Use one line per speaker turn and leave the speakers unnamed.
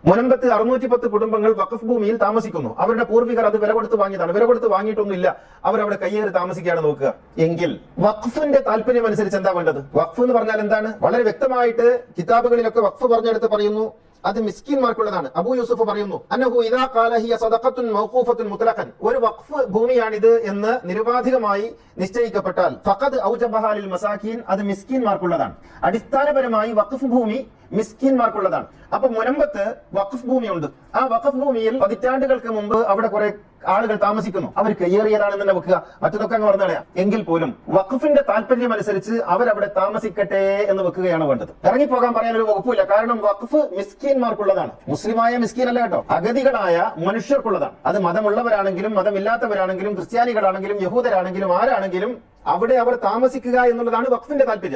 മുനമ്പത്ത് 610 കുടുംബങ്ങൾ വഖഫ് ഭൂമിയിൽ താമസിക്കുന്നു. അവരുടെ പൂർവികർ അത് വില കൊടുത്ത് വാങ്ങിയതാണ്. വില കൊടുത്ത് വാങ്ങിയിട്ടൊന്നുമില്ല, അവരവിടെ കയ്യേറി താമസിക്കുകയാണ് നോക്കുക എങ്കിൽ വഖഫിന്റെ താല്പര്യം അനുസരിച്ച് എന്താ വേണ്ടത്? വഖഫ് എന്ന് പറഞ്ഞാൽ എന്താണ്? വളരെ വ്യക്തമായിട്ട് കിതാബുകളിലൊക്കെ വഖഫ് പറഞ്ഞെടുത്ത് പറയുന്നു, അത് മിസ്കിന്മാർക്കുള്ളതാണ്. അബൂ യൂസുഫ് പറയുന്നു, അന്നഹു ഇദാ ഖാല ഹിയ സദഖത്തുൻ മൗഖൂഫത്തുൻ മുത്ലഖൻ, ഒരു വഖഫ് ഭൂമിയാണിത് എന്ന് നിരുപാധികമായി നിശ്ചയിക്കപ്പെട്ടാൽ ഫഖദ് ഔജബഹ ലിൽ മസാകീൻ, അത് മിസ്കിന്മാർക്കുള്ളതാണ്. അടിസ്ഥാനപരമായി വഖഫ് ഭൂമി മിസ്കിന്മാർക്കുള്ളതാണ്. അപ്പൊ മുനമ്പത്ത് വഖഫ് ഭൂമിയുണ്ട്. ആ വഖഫ് ഭൂമിയിൽ പതിറ്റാണ്ടുകൾക്ക് മുമ്പ് അവിടെ കുറെ ആളുകൾ താമസിക്കുന്നു. അവർ കയ്യേറിയതാണെന്ന് തന്നെ വെക്കുക, മറ്റതൊക്കെ അങ്ങ് പറഞ്ഞാൽ എങ്കിൽ പോലും വഖഫിന്റെ താല്പര്യം അനുസരിച്ച് അവരവിടെ താമസിക്കട്ടെ എന്ന് വെക്കുകയാണ് വേണ്ടത്. ഇറങ്ങിപ്പോകാൻ പറയാനൊരു വകുപ്പില്ല. കാരണം വഖഫ് മിസ്കീന്മാർക്കുള്ളതാണ്. മുസ്ലിമായ മിസ്കീൻ അല്ല കേട്ടോ, അഗതികളായ മനുഷ്യർക്കുള്ളതാണ്. അത് മതമുള്ളവരാണെങ്കിലും മതമില്ലാത്തവരാണെങ്കിലും ക്രിസ്ത്യാനികളാണെങ്കിലും യഹൂദരാണെങ്കിലും ആരാണെങ്കിലും അവിടെ അവർ താമസിക്കുക എന്നുള്ളതാണ് വഖഫിന്റെ താല്പര്യം.